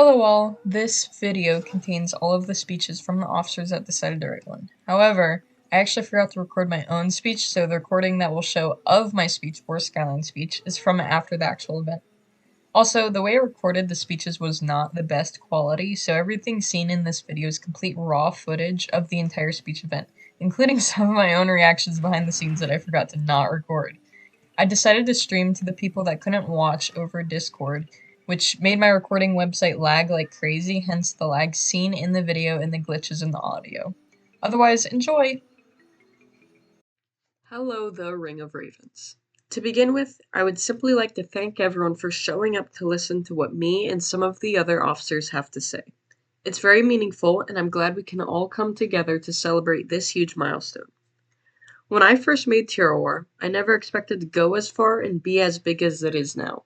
Hello all, this video contains all of the speeches from the officers that decided to write one. However, I actually forgot to record my own speech, so the recording that will show of my speech or Skyline speech is from after the actual event. Also, the way I recorded the speeches was not the best quality, so everything seen in this video is complete raw footage of the entire speech event, including some of my own reactions behind the scenes that I forgot to not record. I decided to stream to the people that couldn't watch over Discord, which made my recording website lag like crazy, hence the lag seen in the video and the glitches in the audio. Otherwise, enjoy! Hello, the Ring of Ravens. To begin with, I would simply like to thank everyone for showing up to listen to what me and some of the other officers have to say. It's very meaningful, and I'm glad we can all come together to celebrate this huge milestone. When I first made Tier I never expected to go as far and be as big as it is now.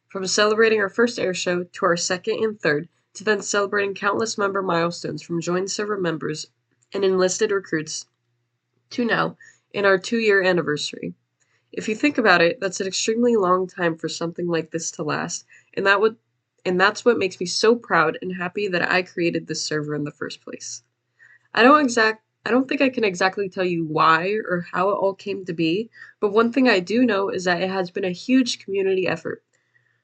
From celebrating our first airshow to our second and third, to then celebrating countless member milestones from joined server members and enlisted recruits, to now, in our 2-year anniversary. If you think about it, that's an extremely long time for something like this to last, and that's what makes me so proud and happy that I created this server in the first place. I don't think I can exactly tell you why or how it all came to be, but one thing I do know is that it has been a huge community effort.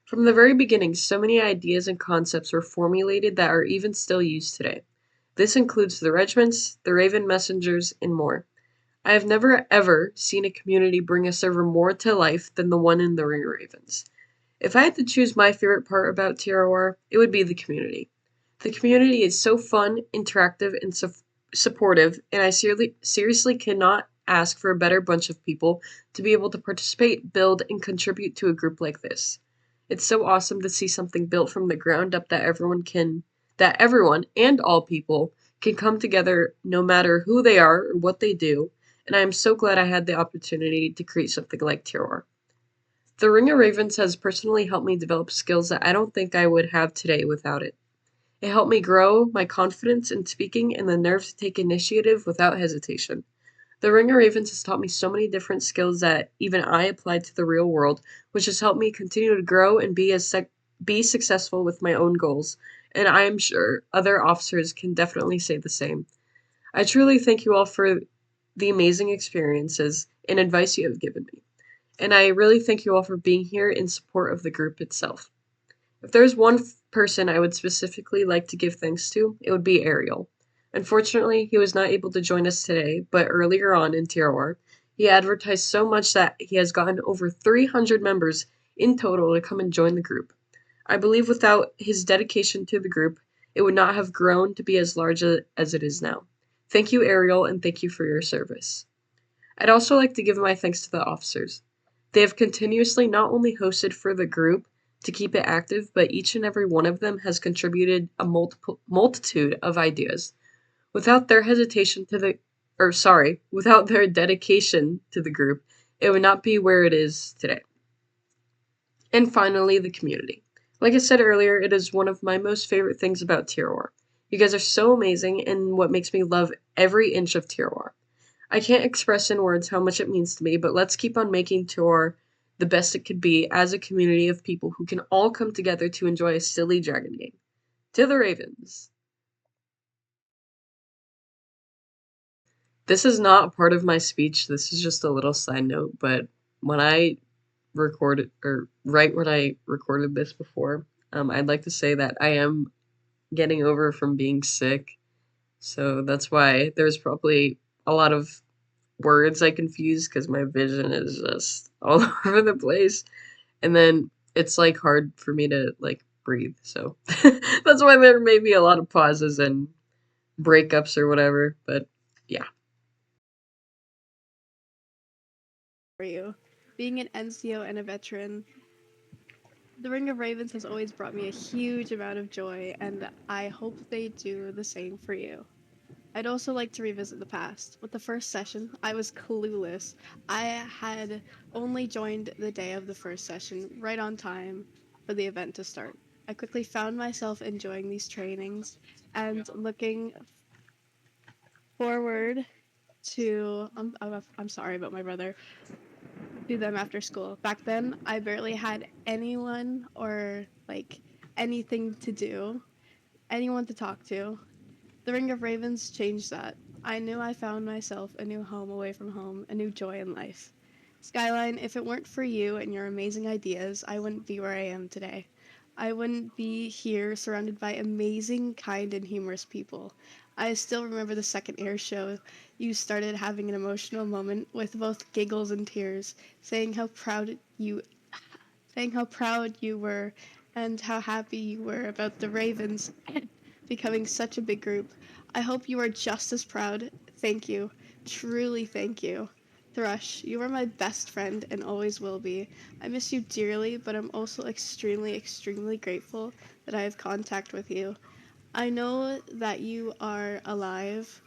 From the very beginning, so many ideas and concepts were formulated that are even still used today. This includes the regiments, the Raven messengers, and more. I have never ever seen a community bring a server more to life than the one in the Ring of Ravens. If I had to choose my favorite part about TROR, it would be the community. The community is so fun, interactive, and supportive, and I seriously cannot ask for a better bunch of people to be able to participate, build, and contribute to a group like this. It's so awesome to see something built from the ground up that everyone and all people can come together no matter who they are or what they do, and I am so glad I had the opportunity to create something like Terror. The Ring of Ravens has personally helped me develop skills that I don't think I would have today without it. It helped me grow my confidence in speaking and the nerve to take initiative without hesitation. The Ring of Ravens has taught me so many different skills that even I applied to the real world, which has helped me continue to grow and be successful with my own goals, and I am sure other officers can definitely say the same. I truly thank you all for the amazing experiences and advice you have given me, and I really thank you all for being here in support of the group itself. If there's one person I would specifically like to give thanks to, it would be Ariel. Unfortunately, he was not able to join us today, but earlier on in TRR, he advertised so much that he has gotten over 300 members in total to come and join the group. I believe without his dedication to the group, it would not have grown to be as large as it is now. Thank you, Ariel, and thank you for your service. I'd also like to give my thanks to the officers. They have continuously not only hosted for the group to keep it active, but each and every one of them has contributed a multitude of ideas. Without their without their dedication to the group, it would not be where it is today. And finally, the community. Like I said earlier, it is one of my most favorite things about TRR. You guys are so amazing and what makes me love every inch of TRR. I can't express in words how much it means to me, but let's keep on making TRR the best it could be as a community of people who can all come together to enjoy a silly dragon game. To the Ravens! This is not a part of my speech, this is just a little side note, but when I when I recorded this before, I'd like to say that I am getting over from being sick, so that's why there's probably a lot of words I confuse because my vision is just all over the place, and then it's like hard for me to like breathe, so that's why there may be a lot of pauses and breakups or whatever, but yeah. For you. Being an NCO and a veteran, the Ring of Ravens has always brought me a huge amount of joy, and I hope they do the same for you. I'd also like to revisit the past. With the first session, I was clueless. I had only joined the day of the first session, right on time for the event to start. I quickly found myself enjoying these trainings and looking forward to I'm sorry about my brother, do them after school. Back then, I barely had anyone or like anything to do, anyone to talk to. The Ring of Ravens changed that. I knew I found myself a new home away from home, a new joy in life. Skyline, if it weren't for you and your amazing ideas, I wouldn't be where I am today. I wouldn't be here surrounded by amazing, kind, and humorous people. I still remember the second air show. You started having an emotional moment with both giggles and tears, saying how proud you were and how happy you were about the Ravens becoming such a big group. I hope you are just as proud. Thank you. Truly thank you. Thrush, you are my best friend and always will be. I miss you dearly, but I'm also extremely, extremely grateful that I have contact with you. I know that you are alive.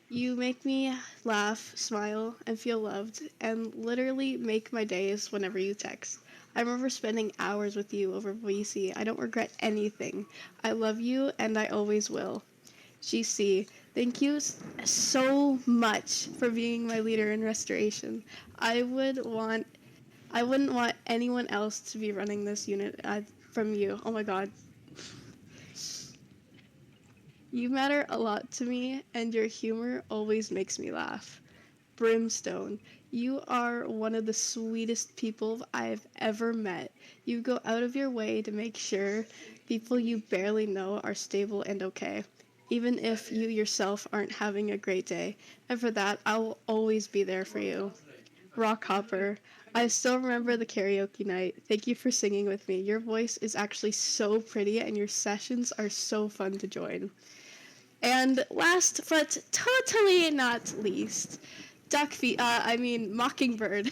You make me laugh, smile, and feel loved, and literally make my days whenever you text. I remember spending hours with you over VC. I don't regret anything. I love you, and I always will. GC, thank you so much for being my leader in restoration. I would want, I wouldn't want anyone else to be running this unit from you. Oh my god. You matter a lot to me, and your humor always makes me laugh. Brimstone, you are one of the sweetest people I've ever met. You go out of your way to make sure people you barely know are stable and okay, even if you yourself aren't having a great day. And for that, I will always be there for you. Rockhopper, I still remember the karaoke night. Thank you for singing with me. Your voice is actually so pretty, and your sessions are so fun to join. And last but totally not least, Mockingbird.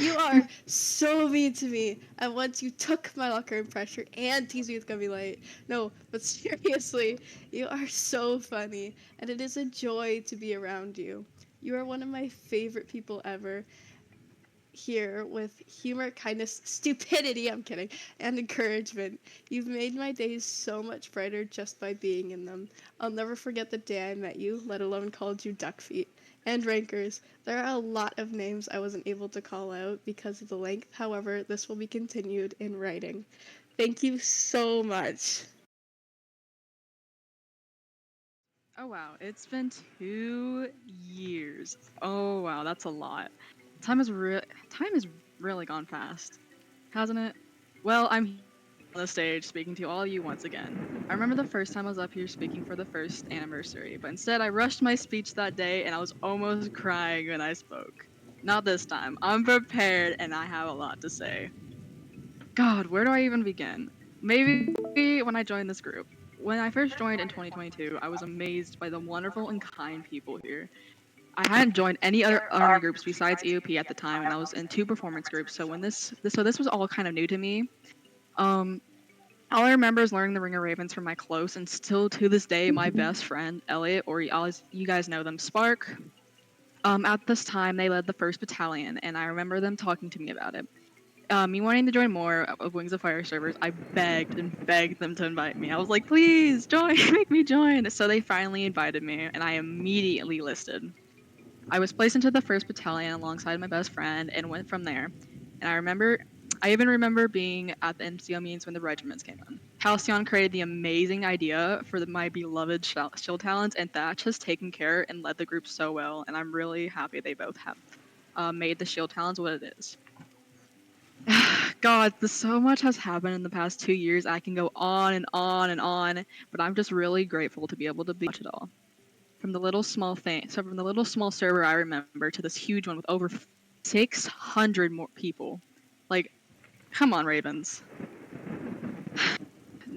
You are so mean to me. And once you took my locker and pressure and teased me with gummy light. No, but seriously, you are so funny, and it is a joy to be around you. You are one of my favorite people ever, here with humor, kindness, stupidity, I'm kidding, and encouragement. You've made my days so much brighter just by being in them. I'll never forget the day I met you, let alone called you Duck Feet. And Rankers. There are a lot of names I wasn't able to call out because of the length, however, this will be continued in writing. Thank you so much. Oh wow, it's been 2 years. Oh wow, that's a lot. Time has really gone fast, hasn't it? Well, I'm here on the stage speaking to all of you once again. I remember the first time I was up here speaking for the first anniversary, but instead I rushed my speech that day and I was almost crying when I spoke. Not this time. I'm prepared and I have a lot to say. God, where do I even begin? Maybe when I joined this group. When I first joined in 2022, I was amazed by the wonderful and kind people here. I hadn't joined any other army groups besides EOP at the time, and I was in 2 performance groups. So this was all kind of new to me. Um, all I remember is learning the Ring of Ravens from my close and still to this day my best friend Elliot, or you guys know them, Spark. At this time, they led the 1st Battalion, and I remember them talking to me about it. Me wanting to join more of Wings of Fire servers, I begged and begged them to invite me. I was like, please join, make me join. So they finally invited me, and I immediately listed. I was placed into the 1st Battalion alongside my best friend and went from there. And I even remember being at the MCO meetings when the regiments came in. Halcyon created the amazing idea for my beloved shield talents, and Thatch has taken care and led the group so well, and I'm really happy they both have made the shield talents what it is. God, so much has happened in the past 2 years. I can go on and on and on, but I'm just really grateful to be able to watch it all. From the little small server I remember to this huge one with over 600 more people. Like, come on, Ravens.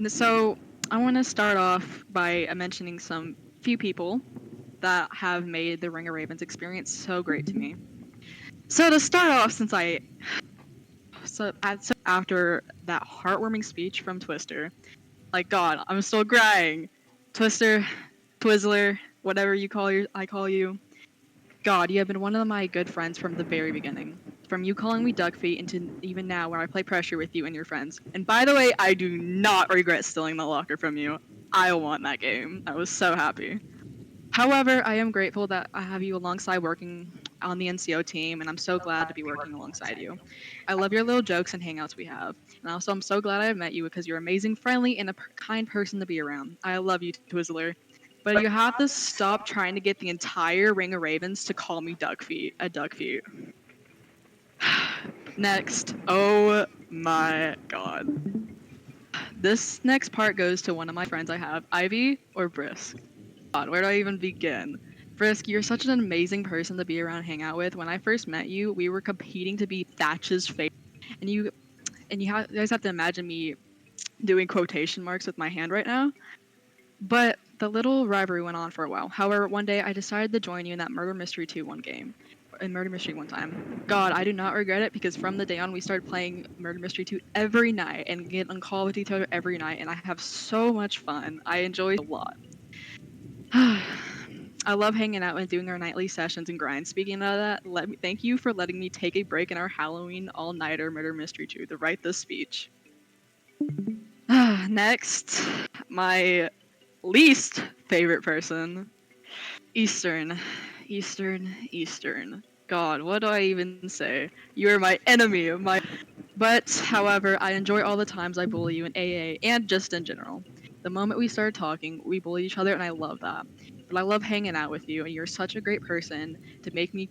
So, I want to start off by mentioning some few people that have made the Ring of Ravens experience so great to me. So to start off, after that heartwarming speech from Twister, like God, I'm still crying. Twister, Twizzler, whatever I call you. God, you have been one of my good friends from the very beginning. From you calling me Duck Feet into even now where I play pressure with you and your friends. And by the way, I do not regret stealing the locker from you. I won that game. I was so happy. However, I am grateful that I have you alongside working on the NCO team, and I'm so glad to be working alongside you. I love your little jokes and hangouts we have. And also, I'm so glad I met you because you're amazing, friendly, and a kind person to be around. I love you, Twizzler. But you have to stop trying to get the entire Ring of Ravens to call me Duckfeet, a Duckfeet. Next. Oh my god. This next part goes to one of my friends I have, Ivy or Brisk. God, where do I even begin? Brisk, you're such an amazing person to be around, hang out with. When I first met you, we were competing to be Thatch's favorite, and you guys have to imagine me doing quotation marks with my hand right now. But the little rivalry went on for a while. However, one day I decided to join you in that Murder Mystery 2 one game. In Murder Mystery one time. God, I do not regret it because from the day on we started playing Murder Mystery 2 every night and get on call with each other every night, and I have so much fun. I enjoy it a lot. I love hanging out and doing our nightly sessions and grinds. Speaking of that, thank you for letting me take a break in our Halloween all-nighter Murder Mystery 2 to write this speech. Next, my least favorite person, Eastern. God, what do I even say? You are my enemy. But, however, I enjoy all the times I bully you in AA and just in general. The moment we started talking, we bullied each other, and I love that. But I love hanging out with you, and you're such a great person to make me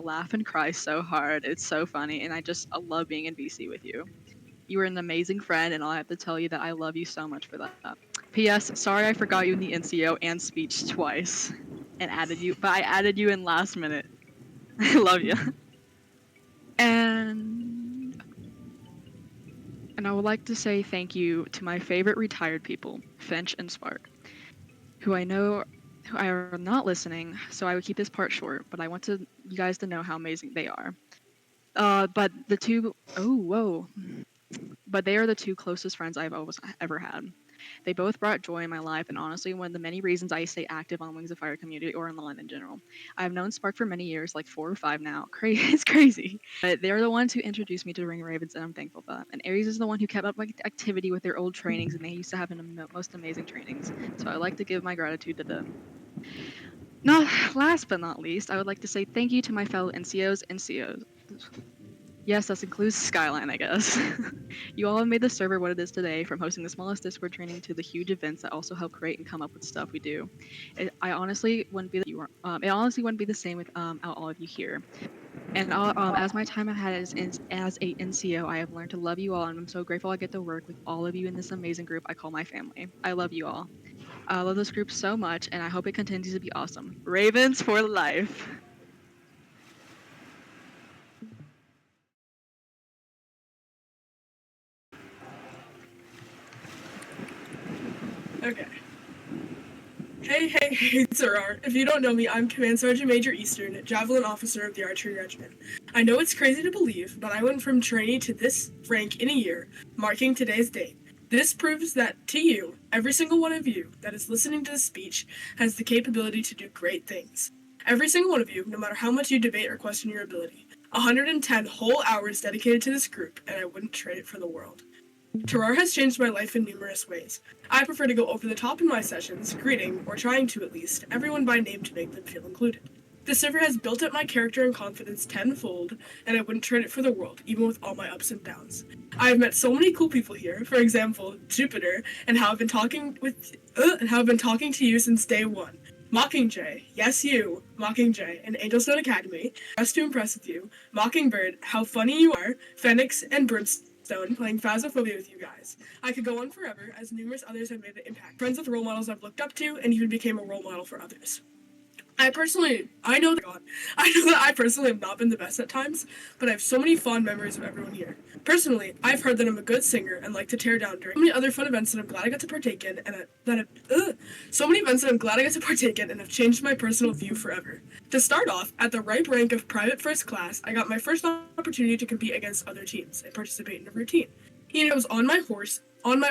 laugh and cry so hard. It's so funny, and I love being in BC with you. You are an amazing friend, and I have to tell you that I love you so much for that. P.S. Sorry I forgot you in the NCO and speech twice, and I added you in last minute. I love you. And I would like to say thank you to my favorite retired people, Finch and Spark, who are not listening, so I would keep this part short, but I want you guys to know how amazing they are. But they are the two closest friends I've ever had. They both brought joy in my life, and honestly, one of the many reasons I stay active on Wings of Fire community or online in general. I've known Spark for many years, like 4 or 5 now. It's crazy. But they're the ones who introduced me to Ring Ravens, and I'm thankful for that. And Aries is the one who kept up my activity with their old trainings, and they used to have the most amazing trainings. So I'd like to give my gratitude to them. Last but not least, I would like to say thank you to my fellow NCOs. Yes, that includes Skyline, I guess. You all have made the server what it is today, from hosting the smallest Discord training to the huge events that also help create and come up with stuff we do. It honestly wouldn't be the same without all of you here. And as my time ahead as a NCO, I have learned to love you all, and I'm so grateful I get to work with all of you in this amazing group I call my family. I love you all. I love this group so much, and I hope it continues to be awesome. Ravens for life. Okay. Hey, Sir. If you don't know me, I'm Command Sergeant Major Eastern, Javelin Officer of the Archery Regiment. I know it's crazy to believe, but I went from trainee to this rank in a year, marking today's date. This proves that, to you, every single one of you that is listening to this speech has the capability to do great things. Every single one of you, no matter how much you debate or question your ability. 110 whole hours dedicated to this group, and I wouldn't trade it for the world. Terrar has changed my life in numerous ways. I prefer to go over the top in my sessions, greeting, or trying to at least, everyone by name to make them feel included. The server has built up my character and confidence tenfold, and I wouldn't trade it for the world, even with all my ups and downs. I have met so many cool people here, for example, Jupiter, and how I've been talking to you since day one. Mockingjay, yes you, Mockingjay, and Angelstone Academy, just to impress with you. Mockingbird, how funny you are, Fenix, and Brimstone, playing Phasmophobia with you guys. I could go on forever, as numerous others have made an impact. Friends with role models I've looked up to, and even became a role model for others. I know that I personally have not been the best at times, but I have so many fond memories of everyone here. Personally, I've heard that I'm a good singer and like to tear down during so many other fun events that I'm glad I got to partake in, and have changed my personal view forever. To start off, at the ripe rank of Private First Class, I got my first opportunity to compete against other teams and participate in a routine. I was on my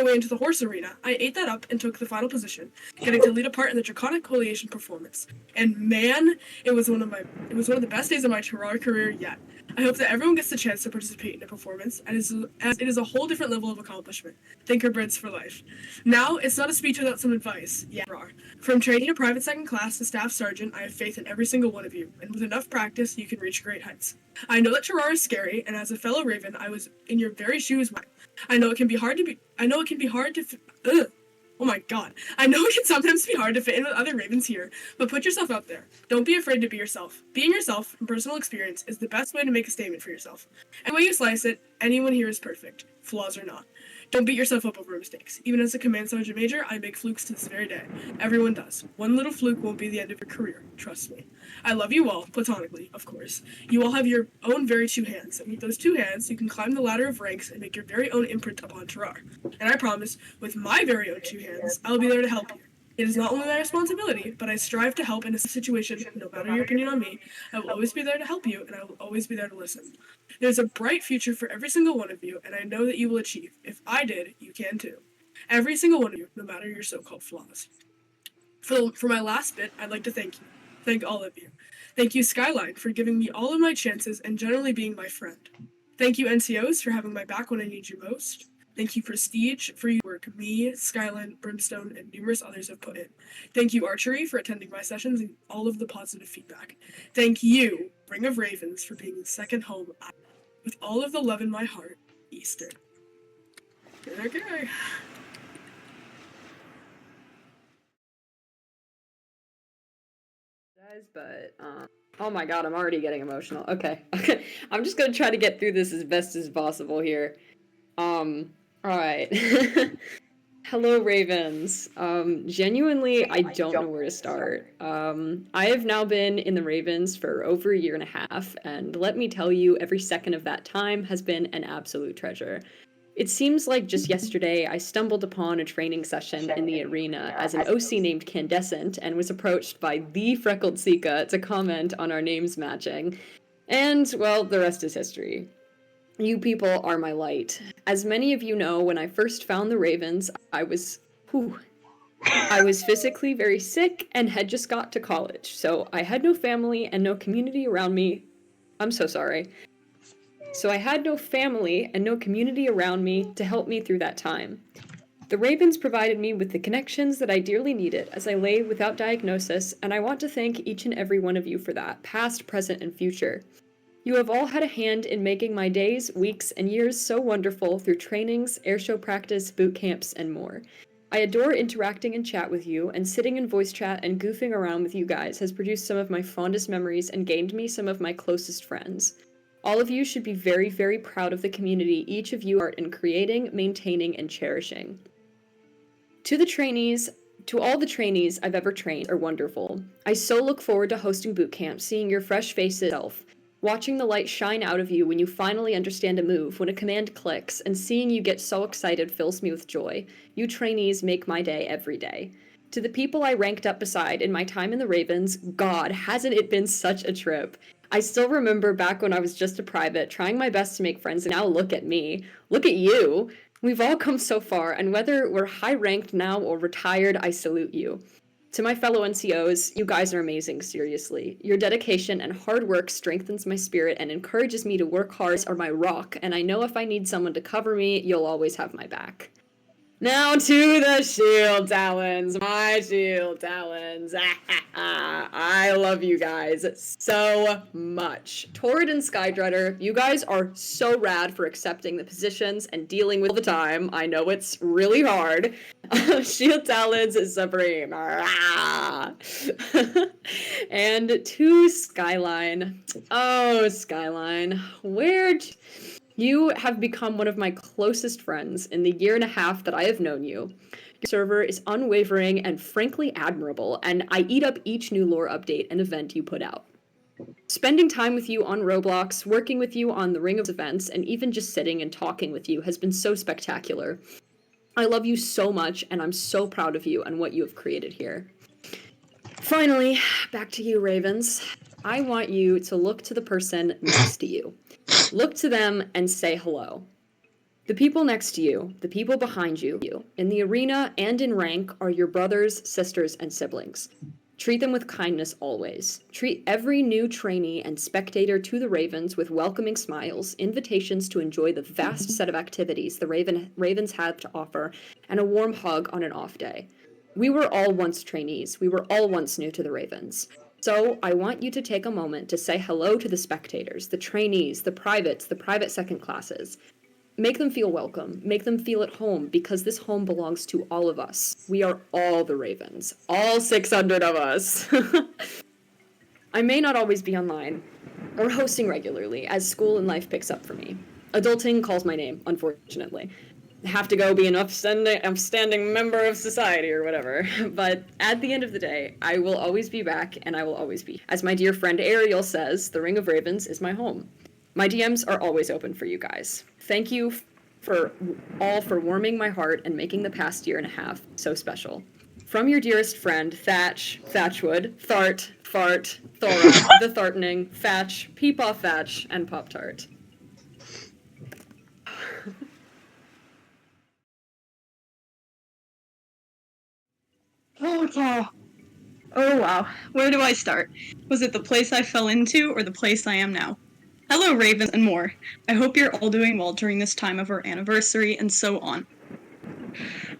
way into the horse arena. I ate that up and took the final position, getting to lead a part in the Draconic Coalition performance. And man, it was one of the best days of my Terrar career yet. I hope that everyone gets the chance to participate in a performance, as it is a whole different level of accomplishment. Thinkerbirds for life. Now, it's not a speech without some advice. Yeah, Terrar. From training to private second class to staff sergeant, I have faith in every single one of you, and with enough practice, you can reach great heights. I know that Terrar is scary, and as a fellow Raven, I was in your very shoes. I know it can be hard to Oh my god. I know it can sometimes be hard to fit in with other Ravens here, but put yourself out there. Don't be afraid to be yourself. Being yourself from personal experience is the best way to make a statement for yourself. And the way you slice it, anyone here is perfect, flaws or not. Don't beat yourself up over mistakes. Even as a command sergeant major, I make flukes to this very day. Everyone does. One little fluke won't be the end of your career, trust me. I love you all, platonically, of course. You all have your own very two hands, and with those two hands, you can climb the ladder of ranks and make your very own imprint upon Terrar. And I promise, with my very own two hands, I'll be there to help you. It is not only my responsibility, but I strive to help in a situation, no matter your opinion on me. I will always be there to help you, and I will always be there to listen. There's a bright future for every single one of you, and I know that you will achieve. If I did, you can too. Every single one of you, no matter your so-called flaws. For my last bit, I'd like to thank you. Thank all of you. Thank you, Skyline, for giving me all of my chances and generally being my friend. Thank you, NCOs, for having my back when I need you most. Thank you, Prestige, for your work me, Skyline, Brimstone, and numerous others have put in. Thank you, Archery, for attending my sessions and all of the positive feedback. Thank you, Ring of Ravens, for being the second home. With all of the love in my heart, Eastern. Okay. But oh my god, I'm already getting emotional. Okay. I'm just gonna try to get through this as best as possible here. Alright. Hello, Ravens. Genuinely, I don't know where to start. I have now been in the Ravens for over a year and a half, and let me tell you, every second of that time has been an absolute treasure. It seems like just yesterday I stumbled upon a training session in the arena as an OC named Candescent and was approached by the Freckled Sika to comment on our names matching. And, well, the rest is history. You people are my light. As many of you know, when I first found the Ravens, I was physically very sick and had just got to college, so I had no family and no community around me. I'm so sorry. So I had no family and no community around me to help me through that time. The Ravens provided me with the connections that I dearly needed as I lay without diagnosis, and I want to thank each and every one of you for that, past, present, and future. You have all had a hand in making my days, weeks, and years so wonderful through trainings, airshow practice, boot camps, and more. I adore interacting in chat with you, and sitting in voice chat and goofing around with you guys has produced some of my fondest memories and gained me some of my closest friends. All of you should be very, very proud of the community each of you are in creating, maintaining, and cherishing. To all the trainees I've ever trained are wonderful. I so look forward to hosting boot camp, seeing your fresh faces, watching the light shine out of you when you finally understand a move, when a command clicks, and seeing you get so excited fills me with joy. You trainees make my day every day. To the people I ranked up beside in my time in the Ravens, God, hasn't it been such a trip? I still remember back when I was just a private, trying my best to make friends, and now look at me. Look at you. We've all come so far, and whether we're high-ranked now or retired, I salute you. To my fellow NCOs, you guys are amazing, seriously. Your dedication and hard work strengthens my spirit and encourages me to work hard are my rock, and I know if I need someone to cover me, you'll always have my back. Now to the shield talons, my shield talons. I love you guys so much. Torrid and Skydreader, you guys are so rad for accepting the positions and dealing with all the time. I know it's really hard. Shield talons is supreme. And to Skyline. Oh, Skyline, you have become one of my closest friends in the year and a half that I have known you. Your server is unwavering and frankly admirable, and I eat up each new lore update and event you put out. Spending time with you on Roblox, working with you on the Ring of events, and even just sitting and talking with you has been so spectacular. I love you so much, and I'm so proud of you and what you have created here. Finally, back to you, Ravens. I want you to look to the person next to you. Look to them and say hello. The people next to you, the people behind you, in the arena and in rank are your brothers, sisters, and siblings. Treat them with kindness always. Treat every new trainee and spectator to the Ravens with welcoming smiles, invitations to enjoy the vast set of activities the Ravens have to offer, and a warm hug on an off day. We were all once trainees. We were all once new to the Ravens. So I want you to take a moment to say hello to the spectators, the trainees, the private second classes. Make them feel welcome. Make them feel at home, because this home belongs to all of us. We are all the Ravens. All 600 of us. I may not always be online or hosting regularly as school and life picks up for me. Adulting calls my name, unfortunately. Have to go be an upstanding member of society or whatever. But at the end of the day, I will always be back, and I will always be. As my dear friend Ariel says, the Ring of Ravens is my home. My DMs are always open for you guys. Thank you for warming my heart and making the past year and a half so special. From your dearest friend, Thatch, Thatchwood, Thart, Fart, Thora, The Thartening, Thatch, Peepaw Thatch, and Pop-Tart. Okay. Oh wow, where do I start? Was it the place I fell into or the place I am now? Hello, Ravens and more. I hope you're all doing well during this time of our anniversary and so on.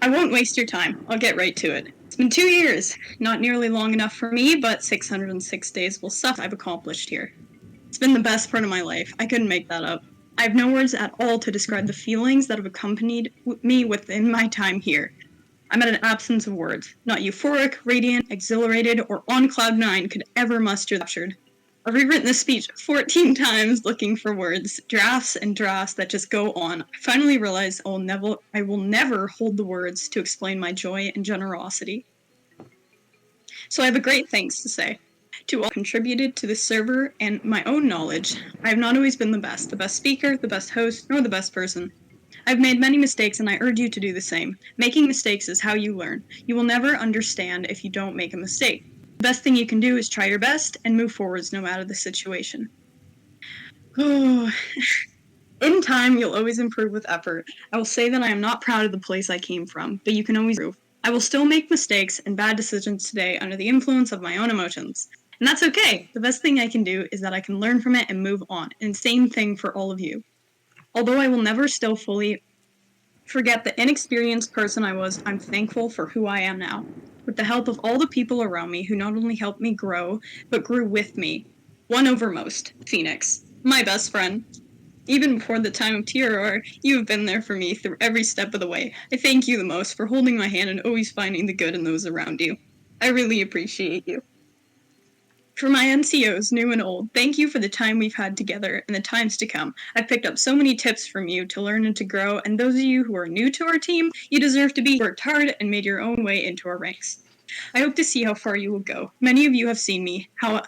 I won't waste your time. I'll get right to it. It's been 2 years. Not nearly long enough for me, but 606 days will suffice I've accomplished here. It's been the best part of my life. I couldn't make that up. I have no words at all to describe the feelings that have accompanied me within my time here. I'm at an absence of words. Not euphoric, radiant, exhilarated, or on cloud 9 could ever muster captured. I've rewritten this speech 14 times looking for words, drafts and drafts that just go on. I finally realized I will never hold the words to explain my joy and generosity. So I have a great thanks to say to all who contributed to this server and my own knowledge. I have not always been the best speaker, the best host, nor the best person. I've made many mistakes, and I urge you to do the same. Making mistakes is how you learn. You will never understand if you don't make a mistake. The best thing you can do is try your best and move forwards no matter the situation. Oh, in time, you'll always improve with effort. I will say that I am not proud of the place I came from, but you can always improve. I will still make mistakes and bad decisions today under the influence of my own emotions. And that's okay. The best thing I can do is that I can learn from it and move on. And same thing for all of you. Although I will never still fully forget the inexperienced person I was, I'm thankful for who I am now. With the help of all the people around me who not only helped me grow, but grew with me. One overmost, Fenix, my best friend. Even before the time of TRR, you have been there for me through every step of the way. I thank you the most for holding my hand and always finding the good in those around you. I really appreciate you. For my NCOs, new and old, thank you for the time we've had together and the times to come. I've picked up so many tips from you to learn and to grow, and those of you who are new to our team, you deserve to be worked hard and made your own way into our ranks. I hope to see how far you will go. Many of you have seen me, how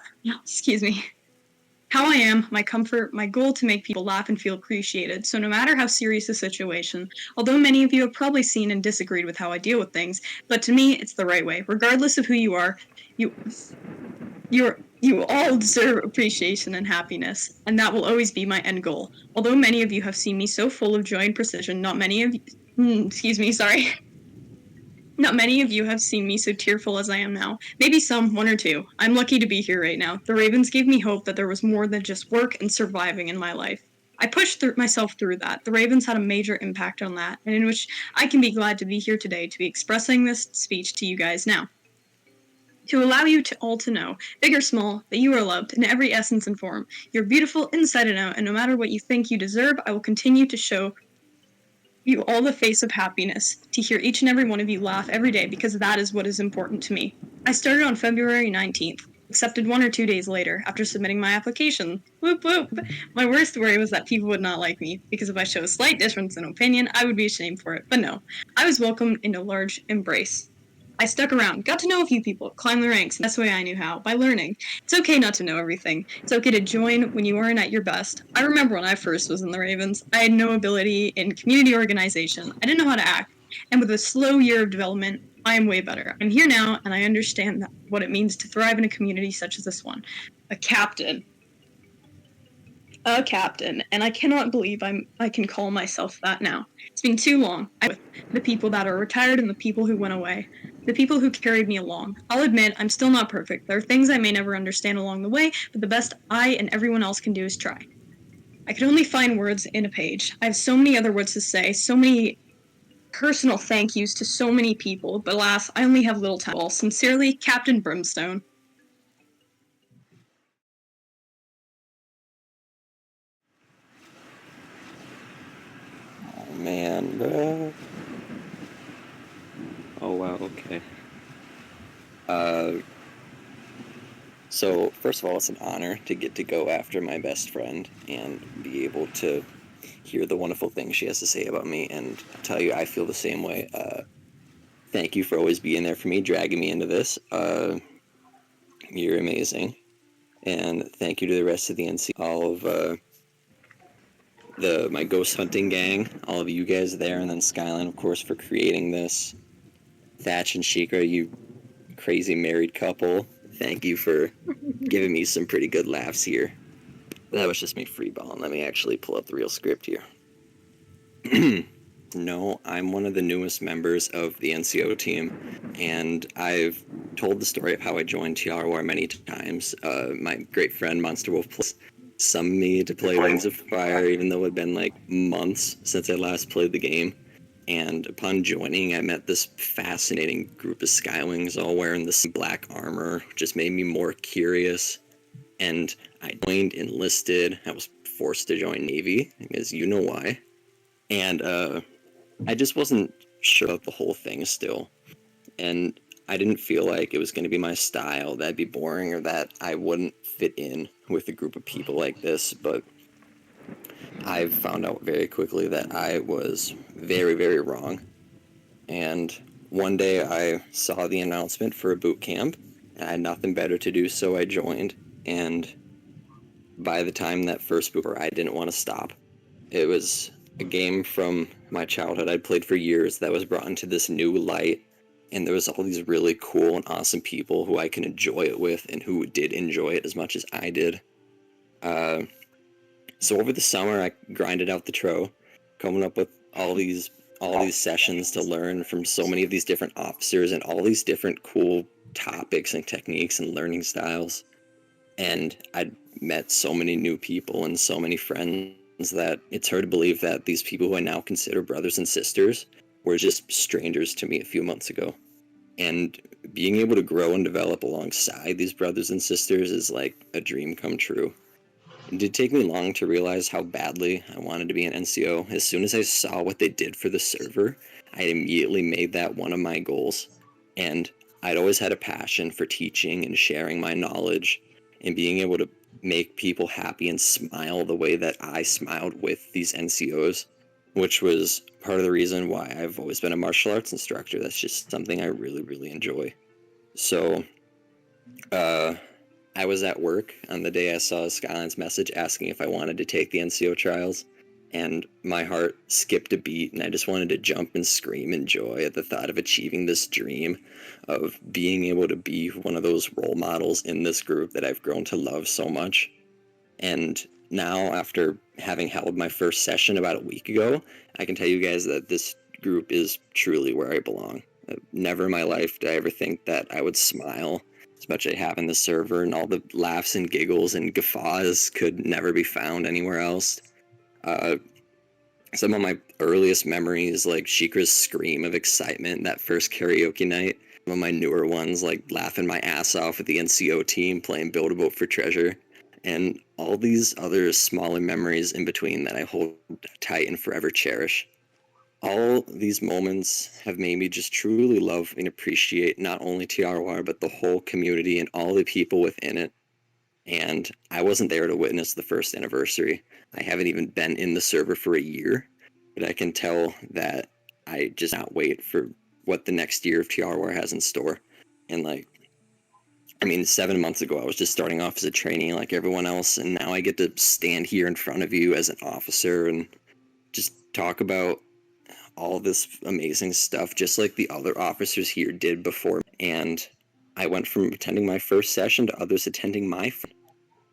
I am, my comfort, my goal to make people laugh and feel appreciated. So no matter how serious the situation, although many of you have probably seen and disagreed with how I deal with things, but to me, it's the right way. Regardless of who you are, you all deserve appreciation and happiness, and that will always be my end goal. Although many of you have seen me so full of joy and precision, not many of you have seen me so tearful as I am now. Maybe some, one or two. I'm lucky to be here right now. The Ravens gave me hope that there was more than just work and surviving in my life. I pushed myself through that. The Ravens had a major impact on that, and in which I can be glad to be here today to be expressing this speech to you guys now. To allow you all to know, big or small, that you are loved in every essence and form. You're beautiful inside and out, and no matter what you think you deserve, I will continue to show you all the face of happiness, to hear each and every one of you laugh every day, because that is what is important to me. I started on February 19th, accepted 1 or 2 days later, after submitting my application. Whoop whoop! My worst worry was that people would not like me, because if I show a slight difference in opinion, I would be ashamed for it. But no, I was welcomed in a large embrace. I stuck around, got to know a few people, climbed the ranks, and that's the way I knew how, by learning. It's okay not to know everything. It's okay to join when you aren't at your best. I remember when I first was in the Ravens, I had no ability in community organization. I didn't know how to act. And with a slow year of development, I am way better. I'm here now, and I understand what it means to thrive in a community such as this one. A captain, and I cannot believe I can call myself that now. It's been too long. With the people that are retired and the people who went away. The people who carried me along. I'll admit, I'm still not perfect. There are things I may never understand along the way, but the best I and everyone else can do is try. I can only find words in a page. I have so many other words to say, so many personal thank yous to so many people, but alas, I only have little time. Sincerely, Captain Brimstone. Oh man, bro. Oh wow, okay. So first of all, it's an honor to get to go after my best friend and be able to hear the wonderful things she has to say about me, and I'll tell you, I feel the same way. Thank you for always being there for me, dragging me into this. You're amazing. And thank you to the rest of the NC, all of my ghost hunting gang, all of you guys there, and then Skyline, of course, for creating this. Thatch and Shikra, you crazy married couple, thank you for giving me some pretty good laughs here. That was just me freeballing. Let me actually pull up the real script here. No, I'm one of the newest members of the NCO team, and I've told the story of how I joined TRWR many times. My great friend Monster Wolf summoned me to play Wings of Fire, even though it had been like months since I last played the game. And upon joining, I met this fascinating group of Skywings all wearing this black armor, which just made me more curious. And I joined, enlisted. I was forced to join Navy, because you know why. And I just wasn't sure about the whole thing still. And I didn't feel like it was going to be my style, that'd be boring, or that I wouldn't fit in with a group of people like this. But I found out very quickly that I was very, very wrong. And one day I saw the announcement for a boot camp, and I had nothing better to do, so I joined. And by the time that first boot, I didn't want to stop. It was a game from my childhood I'd played for years that was brought into this new light, and there was all these really cool and awesome people who I can enjoy it with and who did enjoy it as much as I did. So over the summer I grinded out the tro, coming up with all these sessions to learn from so many of these different officers and all these different cool topics and techniques and learning styles. And I'd met so many new people and so many friends that it's hard to believe that these people who I now consider brothers and sisters were just strangers to me a few months ago. And being able to grow and develop alongside these brothers and sisters is like a dream come true. It did take me long to realize how badly I wanted to be an NCO. As soon as I saw what they did for the server, I immediately made that one of my goals. And I'd always had a passion for teaching and sharing my knowledge and being able to make people happy and smile the way that I smiled with these NCOs, which was part of the reason why I've always been a martial arts instructor. That's just something I really, really enjoy. So, I was at work on the day I saw Skyline's message asking if I wanted to take the NCO trials, and my heart skipped a beat, and I just wanted to jump and scream in joy at the thought of achieving this dream of being able to be one of those role models in this group that I've grown to love so much. And now, after having held my first session about a week ago, I can tell you guys that this group is truly where I belong. Never in my life did I ever think that I would smile as much as I have in the server, and all the laughs and giggles and guffaws could never be found anywhere else. Some of my earliest memories, like Shikra's scream of excitement that first karaoke night. Some of my newer ones, like laughing my ass off with the NCO team playing Build a Boat for Treasure. And all these other smaller memories in between that I hold tight and forever cherish. All these moments have made me just truly love and appreciate not only TRWR, but the whole community and all the people within it. And I wasn't there to witness the first anniversary. I haven't even been in the server for a year, but I can tell that I just not wait for what the next year of TRWR has in store. And 7 months ago, I was just starting off as a trainee like everyone else, and now I get to stand here in front of you as an officer and just talk about all this amazing stuff, just like the other officers here did before. And I went from attending my first session to others attending my first,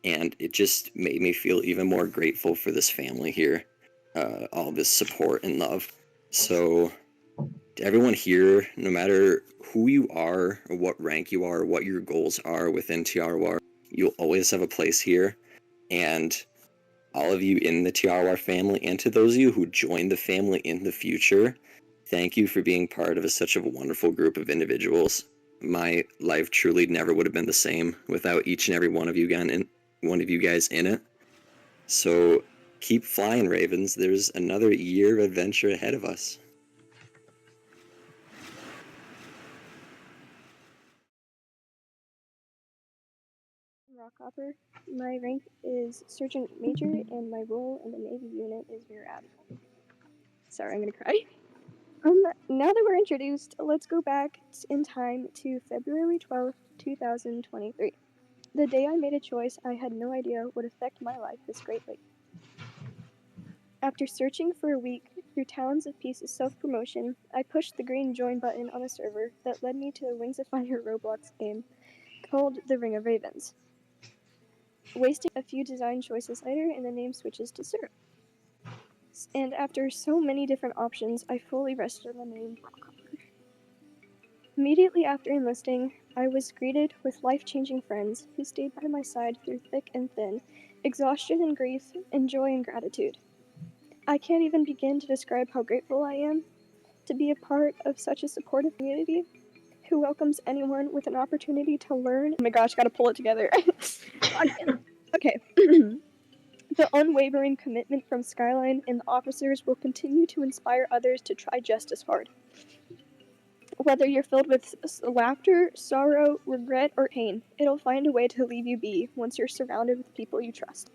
and it just made me feel even more grateful for this family here, all this support and love. So to everyone here, no matter who you are or what rank you are or what your goals are within TRWR, you'll always have a place here. And all of you in the TRWR family, and to those of you who join the family in the future, Thank you for being part of such a wonderful group of individuals. My life truly never would have been the same without each and every one of you guys in it. So keep flying, Ravens. There's another year of adventure ahead of us. Rockhopper. My rank is Sergeant Major, and my role in the Navy unit is Rear Admiral. Sorry, I'm gonna cry. Now that we're introduced, let's go back in time to February 12th, 2023. The day I made a choice I had no idea would affect my life this greatly. After searching for a week through Talons of Peace's self-promotion, I pushed the green join button on a server that led me to a Wings of Fire Roblox game called The Ring of Ravens. Wasting a few design choices later, and the name switches to Syrup. And after so many different options, I fully rested on the name Rockhopper. Immediately after enlisting, I was greeted with life-changing friends who stayed by my side through thick and thin, exhaustion and grief, and joy and gratitude. I can't even begin to describe how grateful I am to be a part of such a supportive community who welcomes anyone with an opportunity to learn. Oh my gosh, gotta pull it together. Okay. The unwavering commitment from Skyline and the officers will continue to inspire others to try just as hard. Whether you're filled with laughter, sorrow, regret, or pain, it'll find a way to leave you be once you're surrounded with people you trust.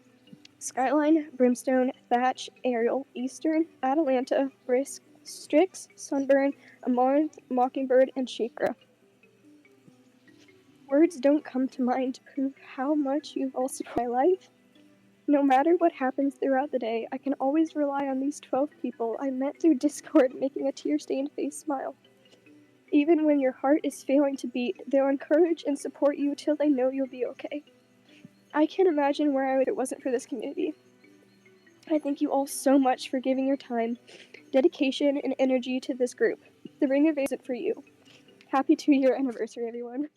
Skyline, Brimstone, Thatch, Ariel, Eastern, Atalanta, Brisk, Strix, Sunburn, Amaranth, Mockingbird, and Shikra. Words don't come to mind to prove how much you've all supported my life. No matter what happens throughout the day, I can always rely on these 12 people I met through Discord making a tear-stained face smile. Even when your heart is failing to beat, they'll encourage and support you till they know you'll be okay. I can't imagine where I would if it wasn't for this community. I thank you all so much for giving your time, dedication, and energy to this group. The Ring of Ravens isn't for you. Happy 2-year anniversary, everyone.